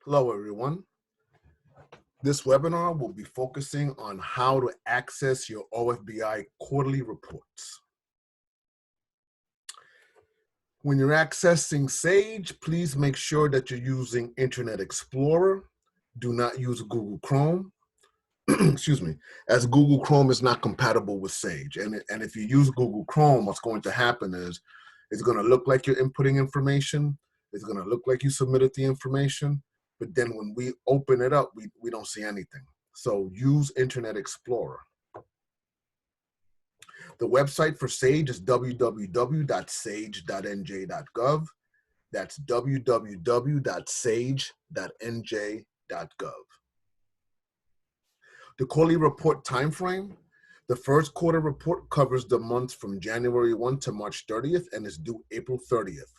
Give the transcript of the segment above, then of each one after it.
Hello, everyone. This webinar will be focusing on how to access your OFBI quarterly reports. When you're accessing Sage, please make sure that you're using Internet Explorer. Do not use Google Chrome, excuse me, as Google Chrome is not compatible with Sage. And if you use Google Chrome, what's going to happen is it's going to look like you're inputting information. It's going to look like you submitted the information. But then when we open it up, we don't see anything. So use Internet Explorer. The website for Sage is www.sage.nj.gov. That's www.sage.nj.gov. The quarterly report timeframe. The first quarter report covers the months from January 1 to March 30th and is due April 30th.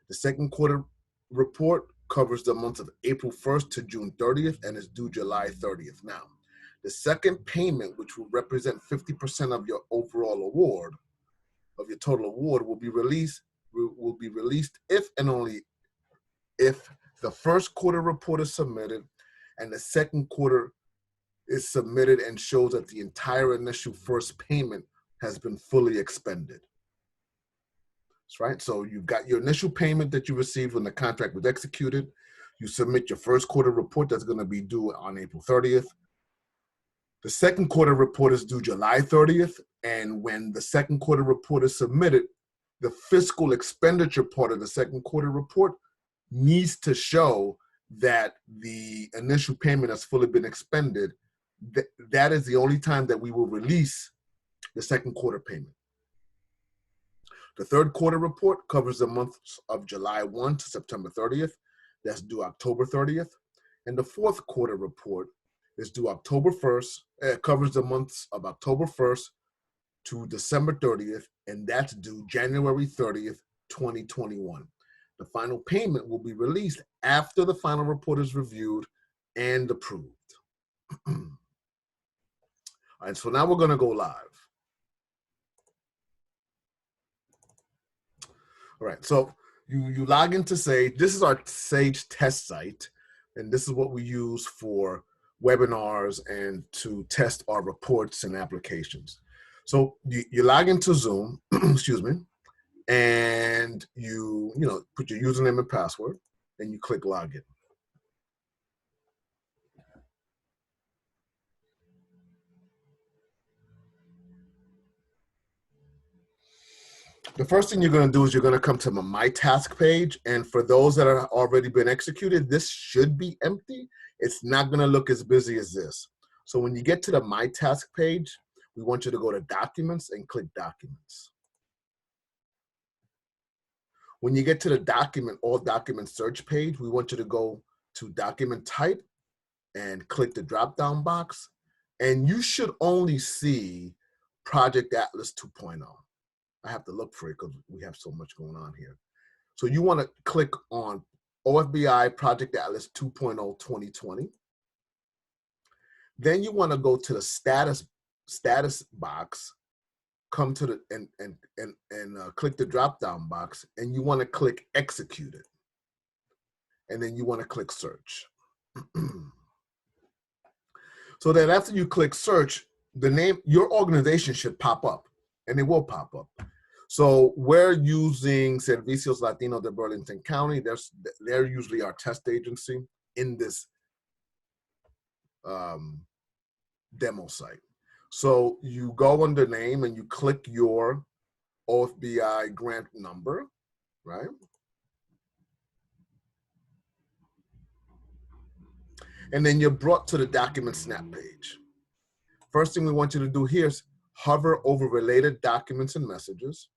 The second quarter report covers the months of April 1st to June 30th and is due July 30th. Now, the second payment, which will represent 50% of your overall award, of your total award, will be released if and only if the first quarter report is submitted and the second quarter is submitted and shows that the entire initial first payment has been fully expended. That's right. So you've got your initial payment that you received when the contract was executed. You submit your first quarter report that's going to be due on April 30th. The second quarter report is due July 30th. And when the second quarter report is submitted, the fiscal expenditure part of the second quarter report needs to show that the initial payment has fully been expended. That is the only time that we will release the second quarter payment. The third quarter report covers the months of July 1 to September 30th. That's due October 30th. And the fourth quarter report is due October 1st. It covers the months of October 1st to December 30th, and that's due January 30th, 2021. The final payment will be released after the final report is reviewed and approved. All right, so now we're going to go live. All right, so you log into Sage. This is our Sage test site, and this is what we use for webinars and to test our reports and applications. So you log into Zoom, excuse me, and you put your username and password, and you click login. The first thing you're going to do is you're going to come to my task page. And for those that are already been executed, this should be empty. It's not going to look as busy as this. So when you get to the my task page, we want you to go to documents and click documents. When you get to the document, all document search page, we want you to go to document type and click the drop down box. And you should only see Project Atlas 2.0. I have to look for it because we have so much going on here. So you want to click on OFBI Project Atlas 2.0 2020. Then you want to go to the status box, come to the and click the drop down box, and you want to click execute it. And then you want to click search. So that after you click search, the name, your organization should pop up, and it will pop up. So we're using Servicios Latino de Burlington County. They're usually our test agency in this demo site. So you go under name and you click your OFBI grant number, right? And then you're brought to the document snap page. First thing we want you to do here is hover over related documents and messages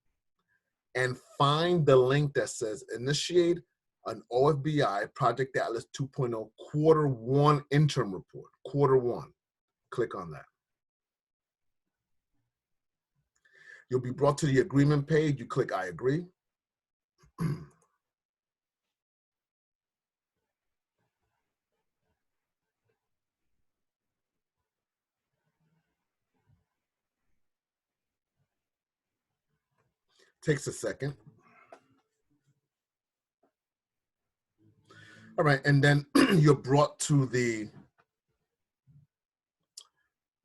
and find the link that says initiate an OFBI Project Atlas 2.0 quarter one interim report, quarter one. Click on that. You'll be brought to the agreement page. You click I agree. Takes a second. All right, and then you're brought to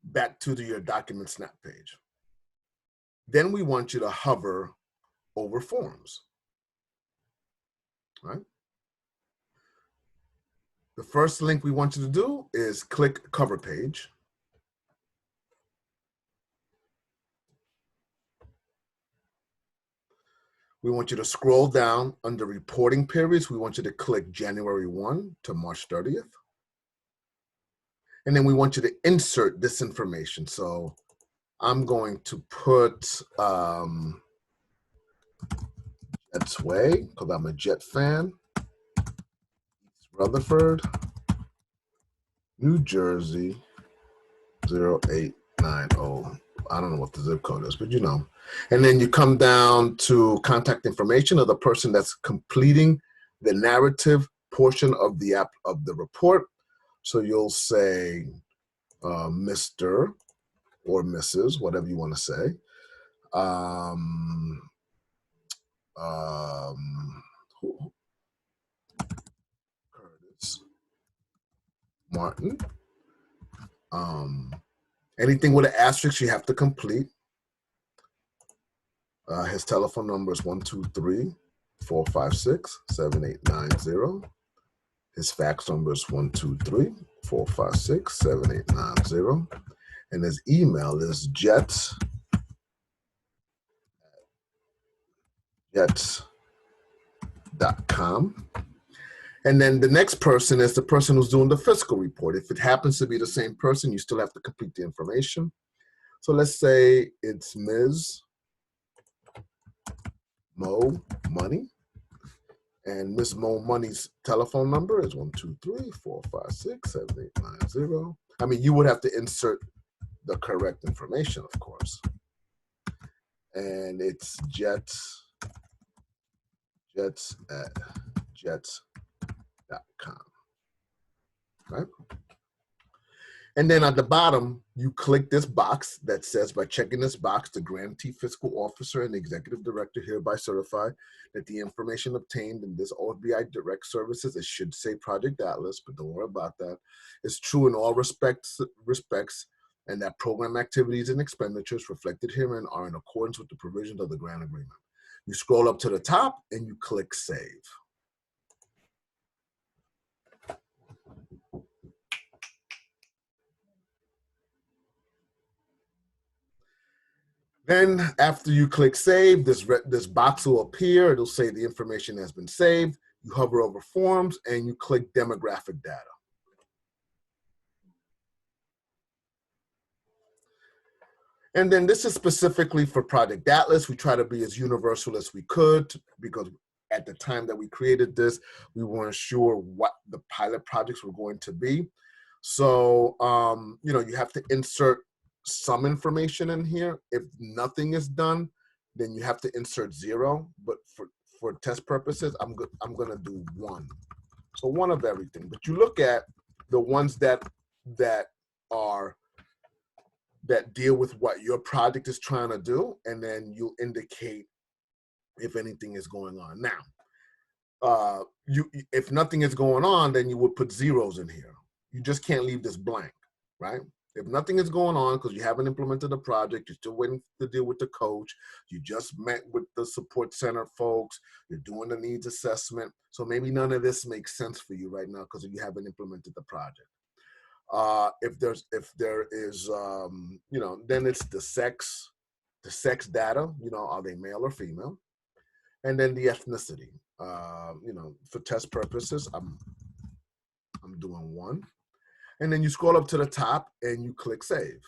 back to your document snap page. Then we want you to hover over forms, right? The first link we want you to do is click cover page. We want you to scroll down under reporting periods. We want you to click January 1 to March 30th. And then we want you to insert this information. So I'm going to put Jets Way, because I'm a Jet fan. Rutherford, New Jersey, 0890. I don't know what the zip code is, but you know. And then you come down to contact information of the person that's completing the narrative portion of the report. So you'll say Mr. or Mrs., whatever you want to say. Curtis Martin. Anything with an asterisk you have to complete. His telephone number is 123-456-7890. His fax number is 123-456-7890. And his email is jets.com. And then the next person is the person who's doing the fiscal report. If it happens to be the same person, you still have to complete the information. So let's say it's Ms. Mo Money. And Ms. Mo Money's telephone number is 123-456-7890. I mean, you would have to insert the correct information, of course. And it's jets@jets.com, right? And then at the bottom, you click this box that says, by checking this box, the grantee fiscal officer and the executive director hereby certify that the information obtained in this OFBI direct services, it should say Project Atlas, but don't worry about that, is true in all respects, and that program activities and expenditures reflected herein are in accordance with the provisions of the grant agreement. You scroll up to the top and you click Save. Then after you click Save, this box will appear. It'll say the information has been saved. You hover over Forms and you click Demographic Data. And then this is specifically for Project Atlas. We try to be as universal as we could because at the time that we created this, we weren't sure what the pilot projects were going to be. So, you know, you have to insert some information in here. If nothing is done, then you have to insert 0. But for test purposes, I'm gonna do 1. So 1 of everything. But you look at the ones that deal with what your project is trying to do, and then you indicate if anything is going on. Now, if nothing is going on, then you would put zeros in here. You just can't leave this blank, right? If nothing is going on because you haven't implemented the project, you're still waiting to deal with the coach, you just met with the support center folks, you're doing the needs assessment, so maybe none of this makes sense for you right now because you haven't implemented the project. If there is, you know, then it's the sex data, you know, are they male or female? And then the ethnicity, you know, for test purposes, I'm doing 1. And then you scroll up to the top and you click Save.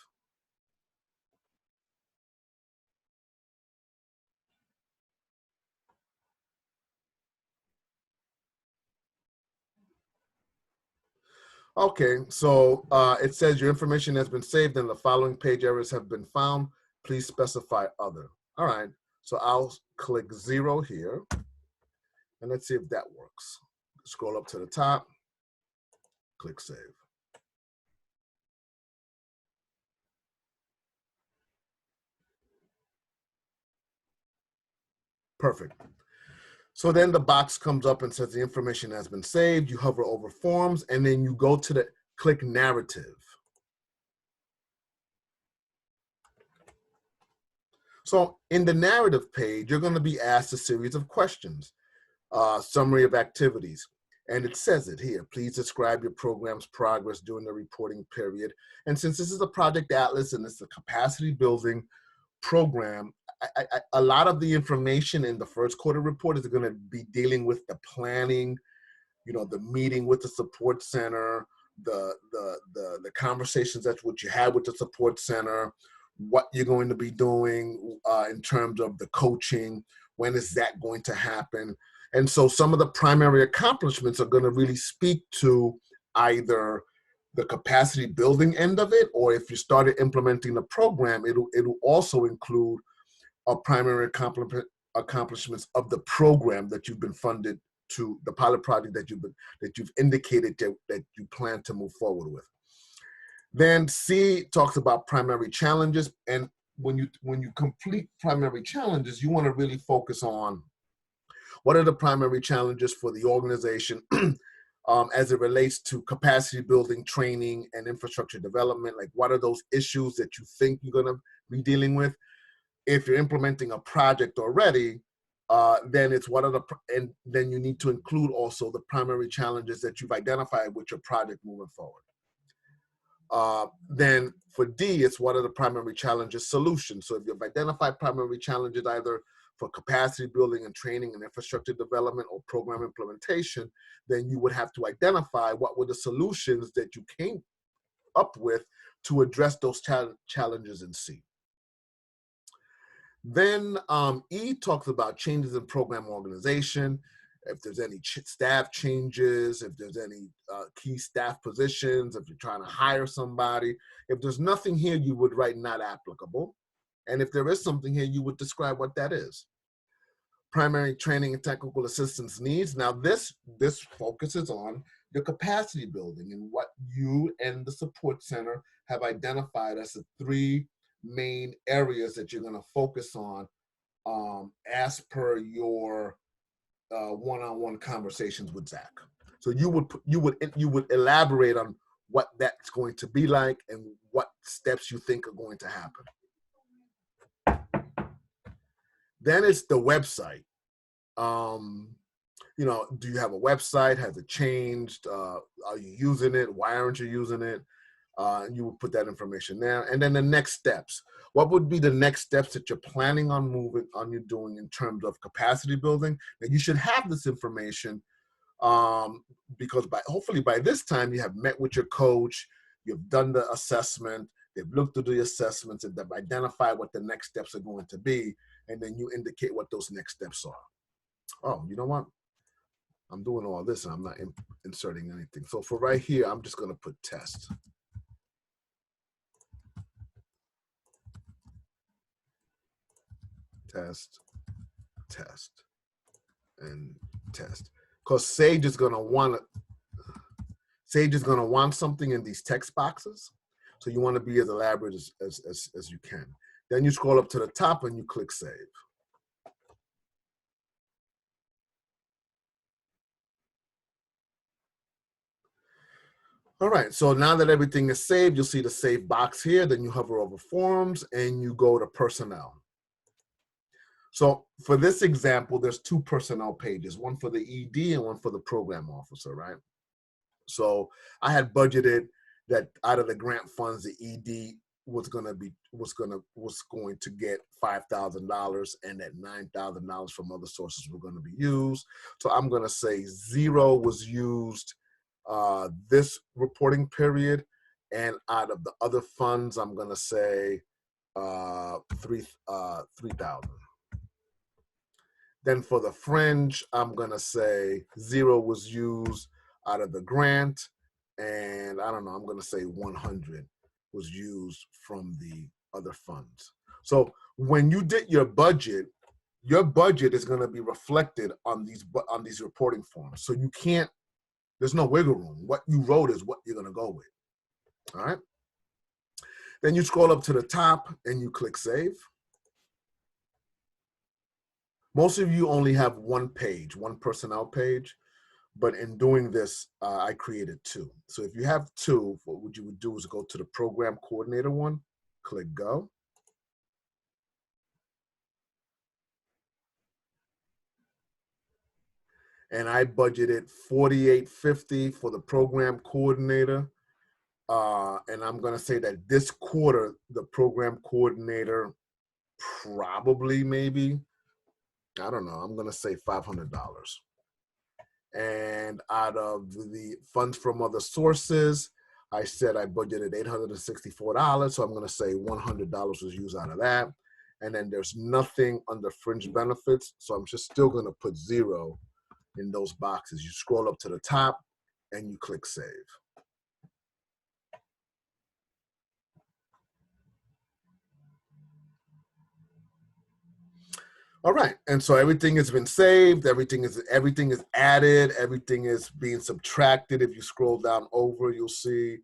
Okay, so it says your information has been saved and the following page errors have been found. Please specify other. All right, so I'll click 0 here. And let's see if that works. Scroll up to the top, click Save. Perfect. So then the box comes up and says the information has been saved. You hover over forms, and then you go to the click narrative. So in the narrative page, you're going to be asked a series of questions, summary of activities. And it says it here, please describe your program's progress during the reporting period. And since this is a Project Atlas and it's a capacity building program, a lot of the information in the first quarter report is going to be dealing with the planning, the meeting with the support center, the conversations that's what you had with the support center, what you're going to be doing in terms of the coaching, when is that going to happen. And so some of the primary accomplishments are going to really speak to either the capacity building end of it, or if you started implementing the program, it'll also include a primary accomplishments of the program that you've been funded to, the pilot project that you've indicated that you plan to move forward with. Then C talks about primary challenges, and when you complete primary challenges, you want to really focus on what are the primary challenges for the organization as it relates to capacity building, training, and infrastructure development. Like, what are those issues that you think you're going to be dealing with? If you're implementing a project already, then it's and then you need to include also the primary challenges that you've identified with your project moving forward. Then for D, it's what are the primary challenges, solutions. So if you've identified primary challenges either for capacity building and training and infrastructure development or program implementation, then you would have to identify what were the solutions that you came up with to address those challenges in C. Then E talks about changes in program organization, if there's any staff changes, if there's any key staff positions, if you're trying to hire somebody. If there's nothing here, you would write not applicable. And if there is something here, you would describe what that is. Primary training and technical assistance needs. Now this focuses on the capacity building and what you and the support center have identified as the 3 main areas that you're going to focus on as per your one-on-one conversations with Zach. So you would elaborate on what that's going to be like and what steps you think are going to happen. Then it's the website. Do you have a website? Has it changed? Are you using it? Why aren't you using it? You would put that information there. And then the next steps. What would be the next steps that you're planning on doing in terms of capacity building? Now you should have this information because hopefully by this time you have met with your coach, you've done the assessment, they've looked through the assessments and they've identified what the next steps are going to be, and then you indicate what those next steps are. Oh, you know what? I'm doing all this and I'm not inserting anything. So for right here, I'm just going to put test. Test, and test. Because Sage is going to want something in these text boxes. So you want to be as elaborate as you can. Then you scroll up to the top and you click save. All right, so now that everything is saved, you'll see the save box here. Then you hover over forms and you go to personnel. So for this example, there's 2 personnel pages, one for the ED and one for the program officer, right? So I had budgeted that out of the grant funds, the ED was going to get $5,000 and that $9,000 from other sources were going to be used. So I'm going to say 0 was used this reporting period, and out of the other funds, I'm going to say 3,000. Then for the fringe, I'm going to say 0 was used out of the grant. And I don't know, I'm going to say 100 was used from the other funds. So when you did your budget is going to be reflected on these reporting forms. So there's no wiggle room. What you wrote is what you're going to go with. All right. Then you scroll up to the top and you click save. Most of you only have one page, one personnel page, but in doing this, I created two. So if you have two, what you would do is go to the program coordinator one, click go. And I budgeted $48.50 for the program coordinator. And I'm gonna say that this quarter, the program coordinator probably maybe, I don't know, I'm gonna say $500. And out of the funds from other sources, I said I budgeted $864, so I'm gonna say $100 was used out of that. And then there's nothing under fringe benefits, so I'm just still gonna put 0 in those boxes. You scroll up to the top and you click save. All right, and so everything has been saved, everything is added, everything is being subtracted. If you scroll down over, you'll see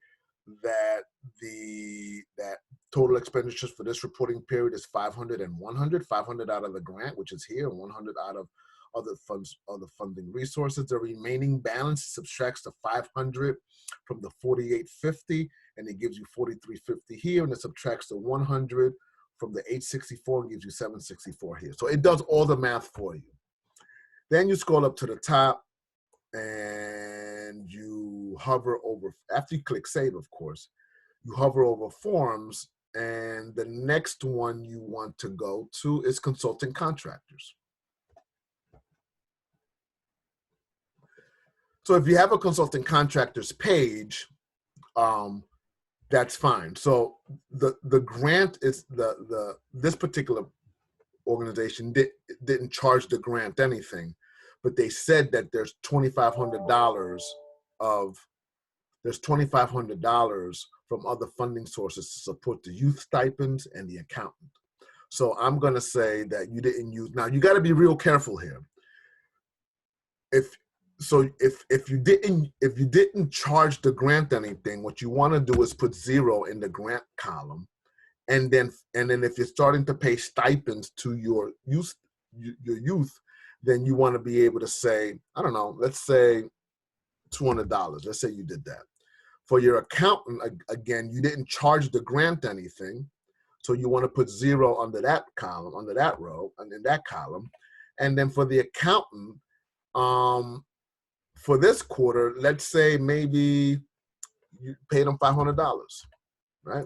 that that total expenditures for this reporting period is 500 and 100, 500 out of the grant, which is here, and 100 out of other funds, other funding resources. The remaining balance subtracts the 500 from the 4850, and it gives you 4350 here, and it subtracts the 100 from the 864 and gives you 764 here. So it does all the math for you. Then you scroll up to the top and you hover over, after you click save, of course, you hover over forms, and the next one you want to go to is consulting contractors. So if you have a consulting contractors page, that's fine. So the grant is this particular organization didn't charge the grant anything, but they said that there's $2,500 from other funding sources to support the youth stipends and the accountant. So I'm gonna say that you didn't use. Now you got to be real careful here. If you didn't charge the grant anything, what you want to do is put 0 in the grant column, and then if you're starting to pay stipends to your youth, then you want to be able to say, I don't know, let's say $200. Let's say you did that. For your accountant, again, you didn't charge the grant anything, so you want to put 0 under that column, under that row, and in that column. And then for the accountant, for this quarter, let's say maybe you paid them $500, right?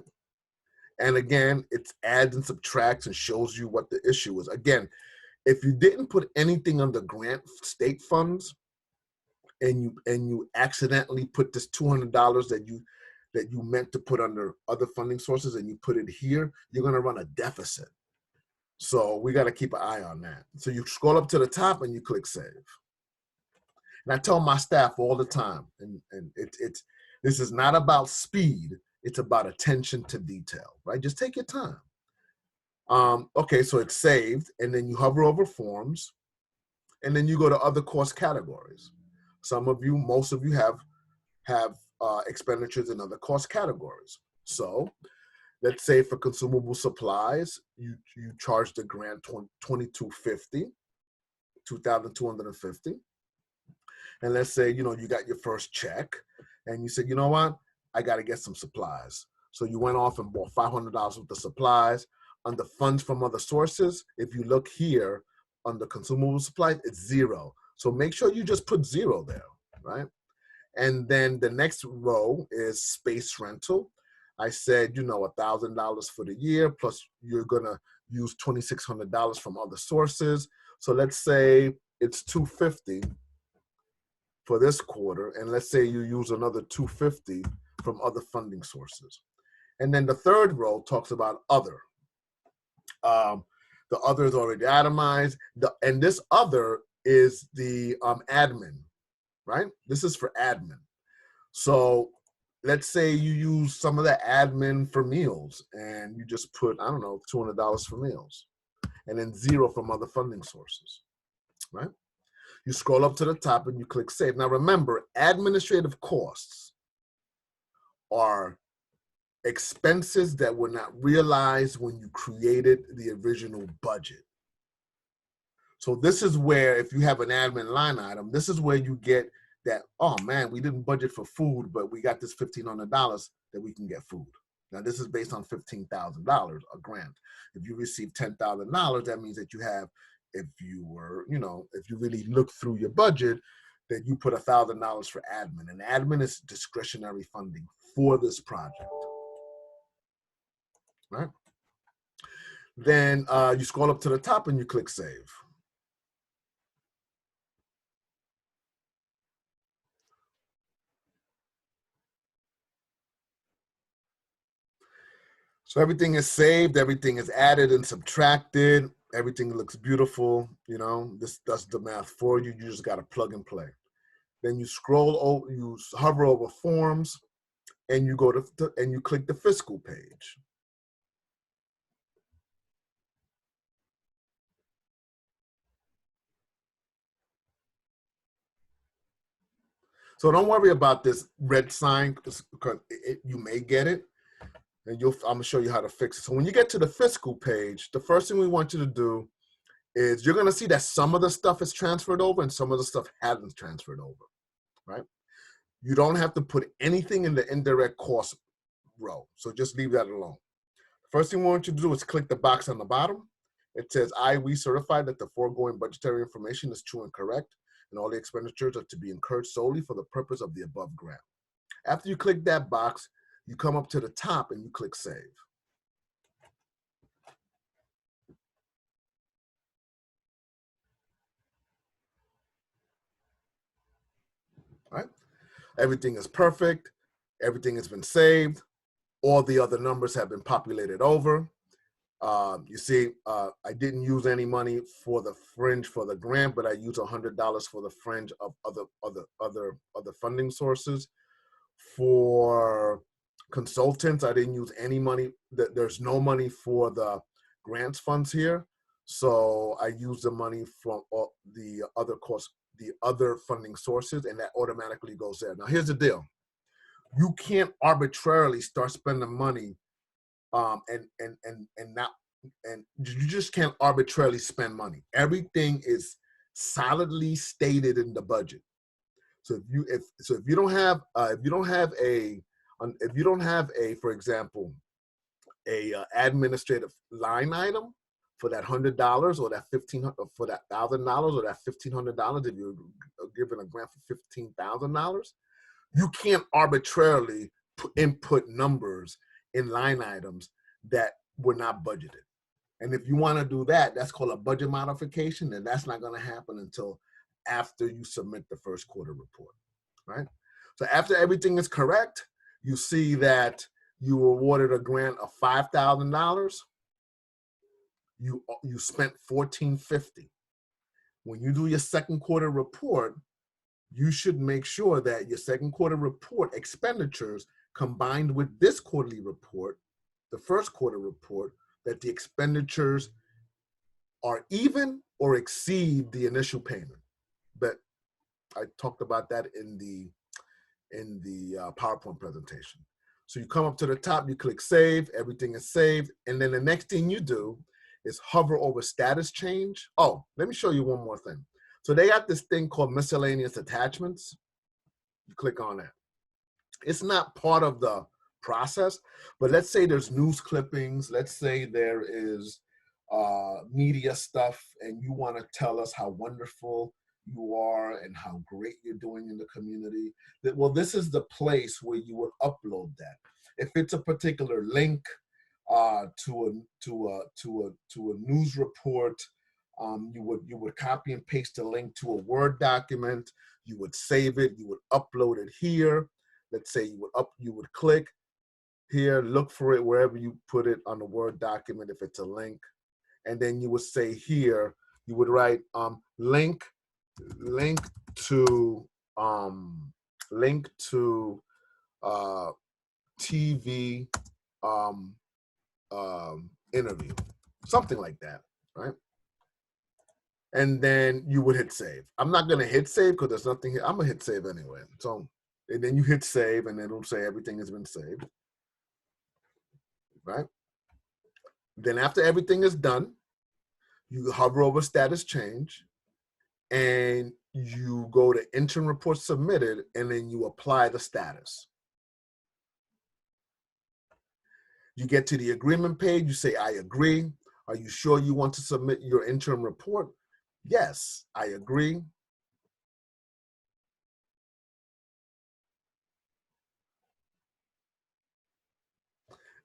And again, it adds and subtracts and shows you what the issue is. Again, if you didn't put anything under grant state funds, and you accidentally put this $200 that you meant to put under other funding sources, and you put it here, you're going to run a deficit. So we got to keep an eye on that. So you scroll up to the top and you click save. And I tell my staff all the time, and this is not about speed, it's about attention to detail, right? Just take your time. Okay, so it's saved, and then you hover over forms, and then you go to other cost categories. Some of you, most of you have expenditures in other cost categories. So let's say for consumable supplies, you charge the grant $2,250. And let's say, you got your first check and you said, you know what, I got to get some supplies. So you went off and bought $500 worth of supplies. Under funds from other sources, if you look here under consumable supplies, it's 0. So make sure you just put 0 there, right? And then the next row is space rental. I said, $1,000 for the year, plus you're gonna use $2,600 from other sources. So let's say it's $250 for this quarter, and let's say you use another $250 from other funding sources. And then the third row talks about other. The other is already itemized, and this other is the admin, right? This is for admin. So let's say you use some of the admin for meals, and you just put, I don't know, $200 for meals, and then 0 from other funding sources, right? You scroll up to the top and you click save. Now remember, administrative costs are expenses that were not realized when you created the original budget. So this is where, if you have an admin line item, this is where you get that, oh man, we didn't budget for food, but we got this $1,500 that we can get food. Now this is based on $15,000, a grant. If you receive $10,000, that means that you have, if you were, if you really look through your budget, that you put $1,000 for admin. And admin is discretionary funding for this project, right? Then you scroll up to the top and you click save. So everything is saved, everything is added and subtracted, everything looks beautiful. This does the math for you. You just got to plug and play. Then you scroll over, you hover over forms, and you go and you click the fiscal page. So don't worry about this red sign because you may get it, and I'm gonna show you how to fix it. So when you get to the fiscal page, the first thing we want you to do is you're gonna see that some of the stuff is transferred over and some of the stuff hasn't transferred over, right? You don't have to put anything in the indirect cost row, so just leave that alone. First thing we want you to do is click the box on the bottom. It says, we certify that the foregoing budgetary information is true and correct, and all the expenditures are to be incurred solely for the purpose of the above grant. After you click that box, you come up to the top and you click save. All right? Everything is perfect. Everything has been saved. All the other numbers have been populated over. You see, I didn't use any money for the fringe for the grant, but I used $100 for the fringe of other funding sources. For consultants, I didn't use any money. There's no money for the grants funds here, so I used the money from all the other funding sources, and that automatically goes there. Now, here's the deal: you can't arbitrarily start spending money, and you just can't arbitrarily spend money. Everything is solidly stated in the budget. So if you don't have a for example a administrative line item for that $100 or that for that $1,000 or that $1,500, if you're given a grant for $15,000, you can't arbitrarily input numbers in line items that were not budgeted. And if you want to do that, that's called a budget modification, and that's not going to happen until after you submit the first quarter report, right? So after everything is correct, you see that you were awarded a grant of $5,000. You spent $1,450. When you do your second quarter report, you should make sure that your second quarter report expenditures combined with this quarterly report, the first quarter report, that the expenditures are even or exceed the initial payment. But I talked about that in the PowerPoint presentation. So you come up to the top, you click save, everything is saved, and then the next thing you do is hover over status change. Oh, let me show you one more thing. So they got this thing called miscellaneous attachments. You click on that. It's not part of the process, but let's say there's news clippings. Let's say there is media stuff, and you want to tell us how wonderful you are and how great you're doing in the community. Well, this is the place where you would upload that. If it's a particular link to a news report, you would copy and paste the link to a Word document. You would save it. You would upload it here. Let's say you would click here, look for it wherever you put it on the Word document if it's a link, and then you would say here, you would write link to TV interview, something like that, right? And then you would hit save. I'm not gonna hit save because there's nothing here. I'm gonna hit save anyway. So, and then you hit save, and it'll say everything has been saved, right? Then after everything is done, You hover over status change, and you go to interim report submitted, and then you apply the status. You get to the agreement page, you say, I agree. Are you sure you want to submit your interim report? Yes, I agree.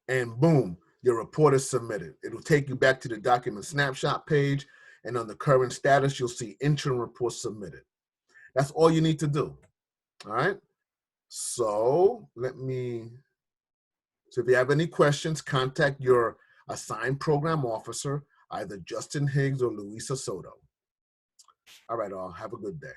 And boom, your report is submitted. It'll take you back to the document snapshot page, and on the current status, you'll see interim report submitted. That's all you need to do. All right. So if you have any questions, contact your assigned program officer, either Justin Higgs or Louisa Soto. All right, all. Have a good day.